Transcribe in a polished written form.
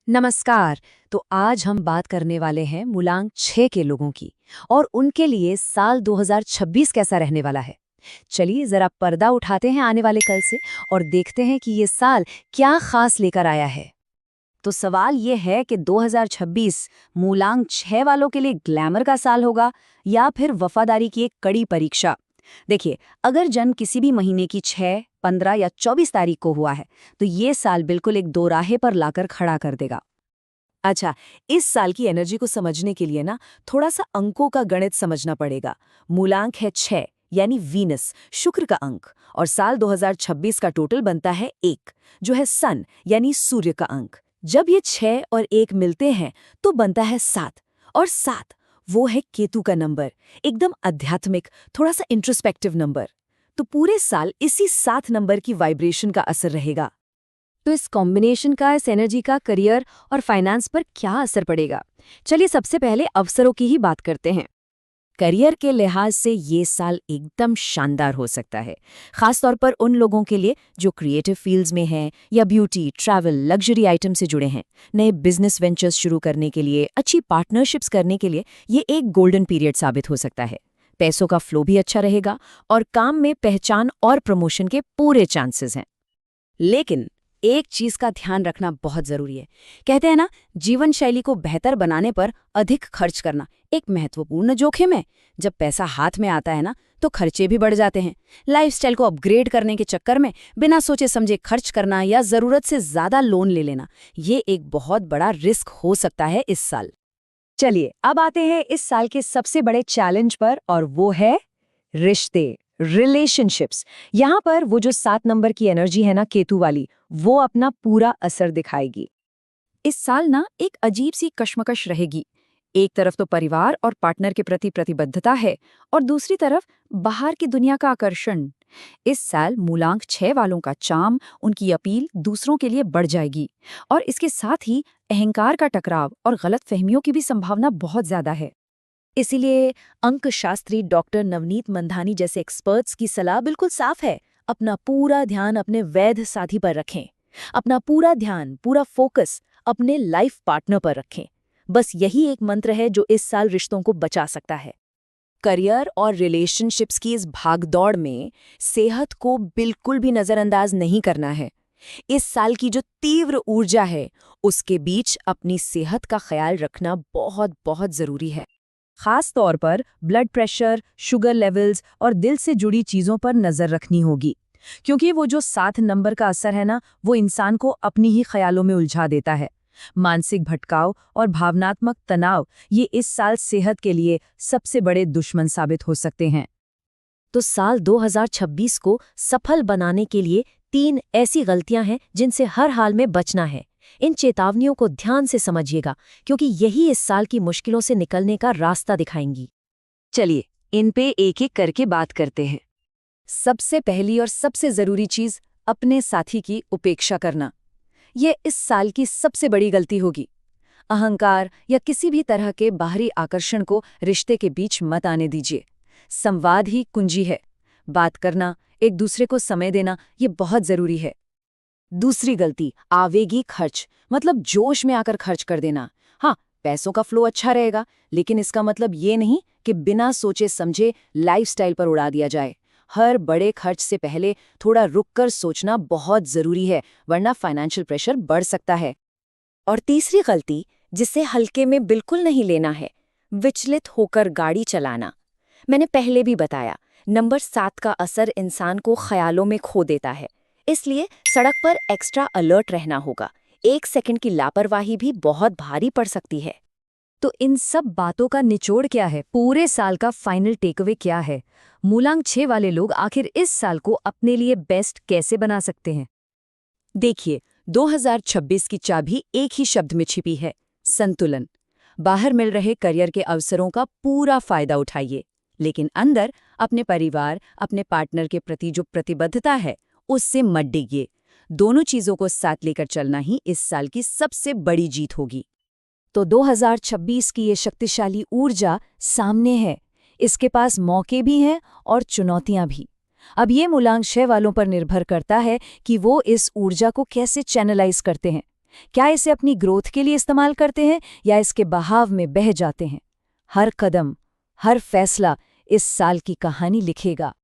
नमस्कार। तो आज हम बात करने वाले हैं मूलांक 6 के लोगों की और उनके लिए साल 2026 कैसा रहने वाला है। चलिए जरा पर्दा उठाते हैं आने वाले कल से और देखते हैं कि ये साल क्या खास लेकर आया है। तो सवाल ये है कि 2026 मूलांक 6 वालों के लिए ग्लैमर का साल होगा या फिर वफादारी की एक कड़ी परीक्षा। देखिए, अगर जन्म किसी भी महीने की 6, 15 या 24 तारीख को हुआ है तो ये साल बिल्कुल एक दोराहे पर लाकर खड़ा कर देगा। अच्छा, इस साल की एनर्जी को समझने के लिए ना थोड़ा सा अंकों का गणित समझना पड़ेगा। मूलांक है 6 यानी वीनस, शुक्र का अंक, और साल 2026 का टोटल बनता है 1 जो है सन यानी सूर्य का अंक। जब ये 6 और 1 मिलते हैं तो बनता है 7, और 7 वो है केतु का नंबर, एकदम आध्यात्मिक, थोड़ा सा इंट्रोस्पेक्टिव नंबर। तो पूरे साल इसी 7 नंबर की वाइब्रेशन का असर रहेगा। तो इस कॉम्बिनेशन का, इस एनर्जी का करियर और फाइनेंस पर क्या असर पड़ेगा? चलिए सबसे पहले अवसरों की ही बात करते हैं। करियर के लिहाज से ये साल एकदम शानदार हो सकता है, खासतौर पर उन लोगों के लिए जो क्रिएटिव फील्ड्स में हैं या ब्यूटी, ट्रैवल, लग्जरी आइटम से जुड़े हैं। नए बिजनेस वेंचर्स शुरू करने के लिए, अच्छी पार्टनरशिप्स करने के लिए ये एक गोल्डन पीरियड साबित हो सकता है। पैसों का फ्लो भी अच्छा रहेगा और काम में पहचान और प्रमोशन के पूरे चांसेस हैं। लेकिन एक चीज का ध्यान रखना बहुत जरूरी है। कहते हैं ना, जीवन शैली को बेहतर बनाने पर अधिक खर्च करना एक महत्वपूर्ण जोखिम है। जब पैसा हाथ में आता है ना, तो खर्चे भी बढ़ जाते हैं। लाइफस्टाइल को अपग्रेड करने के चक्कर में बिना सोचे समझे खर्च करना या जरूरत से ज्यादा लोन ले लेना, ये एक बहुत बड़ा रिस्क हो सकता है इस साल। चलिए अब आते हैं इस साल के सबसे बड़े चैलेंज पर, और वो है रिश्ते, रिलेशनशिप्स। यहाँ पर वो जो 7 नंबर की एनर्जी है ना, केतु वाली, वो अपना पूरा असर दिखाएगी। इस साल ना एक अजीब सी कश्मकश रहेगी। एक तरफ तो परिवार और पार्टनर के प्रति प्रतिबद्धता है और दूसरी तरफ बाहर की दुनिया का आकर्षण। इस साल मूलांक 6 वालों का चार्म, उनकी अपील दूसरों के लिए बढ़ जाएगी, और इसके साथ ही अहंकार का टकराव और गलतफहमियों की भी संभावना बहुत ज्यादा है। इसीलिए अंकशास्त्री डॉक्टर नवनीत मंधानी जैसे एक्सपर्ट्स की सलाह बिल्कुल साफ है। अपना पूरा ध्यान अपने वैध साथी पर रखें। अपना पूरा ध्यान, पूरा फोकस अपने लाइफ पार्टनर पर रखें। बस यही एक मंत्र है जो इस साल रिश्तों को बचा सकता है। करियर और रिलेशनशिप्स की इस भागदौड़ में सेहत को बिल्कुल भी नजरअंदाज नहीं करना है। इस साल की जो तीव्र ऊर्जा है, उसके बीच अपनी सेहत का ख्याल रखना बहुत बहुत जरूरी है। खास तौर पर ब्लड प्रेशर, शुगर लेवल्स और दिल से जुड़ी चीजों पर नजर रखनी होगी, क्योंकि वो जो 7 नंबर का असर है ना, वो इंसान को अपनी ही ख्यालों में उलझा देता है। मानसिक भटकाव और भावनात्मक तनाव ये इस साल सेहत के लिए सबसे बड़े दुश्मन साबित हो सकते हैं। तो साल 2026 को सफल बनाने के लिए 3 ऐसी गलतियां हैं जिनसे हर हाल में बचना है। इन चेतावनियों को ध्यान से समझिएगा, क्योंकि यही इस साल की मुश्किलों से निकलने का रास्ता दिखाएंगी। चलिए इन पे एक एक करके बात करते हैं। सबसे पहली और सबसे जरूरी चीज, अपने साथी की उपेक्षा करना। ये इस साल की सबसे बड़ी गलती होगी। अहंकार या किसी भी तरह के बाहरी आकर्षण को रिश्ते के बीच मत आने दीजिए। संवाद ही कुंजी है। बात करना, एक दूसरे को समय देना, ये बहुत जरूरी है। दूसरी गलती, आवेगी खर्च, मतलब जोश में आकर खर्च कर देना। हाँ, पैसों का फ्लो अच्छा रहेगा, लेकिन इसका मतलब ये नहीं कि बिना सोचे समझे लाइफस्टाइल पर उड़ा दिया जाए। हर बड़े खर्च से पहले थोड़ा रुककर सोचना बहुत जरूरी है, वरना फाइनेंशियल प्रेशर बढ़ सकता है। और तीसरी गलती, जिसे हल्के में बिल्कुल नहीं लेना है, विचलित होकर गाड़ी चलाना। मैंने पहले भी बताया, नंबर 7 का असर इंसान को ख्यालों में खो देता है, इसलिए सड़क पर एक्स्ट्रा अलर्ट रहना होगा। 1 सेकंड की लापरवाही भी बहुत भारी पड़ सकती है। तो इन सब बातों का निचोड़ क्या है? पूरे साल का फाइनल टेकअवे क्या है? मूलांक 6 वाले लोग आखिर इस साल को अपने लिए बेस्ट कैसे बना सकते हैं? देखिए, 2026 की चाबी एक ही शब्द में छिपी है, संतुलन। बाहर मिल रहे करियर के अवसरों का पूरा फायदा उठाइए, लेकिन अंदर अपने परिवार, अपने पार्टनर के प्रति जो प्रतिबद्धता है, उससे मत डिगिए। दोनों चीजों को साथ लेकर चलना ही इस साल की सबसे बड़ी जीत होगी। तो 2026 की ये शक्तिशाली ऊर्जा सामने है। इसके पास मौके भी हैं और चुनौतियां भी। अब ये मूलांक 6 वालों पर निर्भर करता है कि वो इस ऊर्जा को कैसे चैनलाइज करते हैं। क्या इसे अपनी ग्रोथ के लिए इस्तेमाल करते हैं या इसके बहाव में बह जाते हैं? हर कदम, हर फैसला इस साल की कहानी लिखेगा।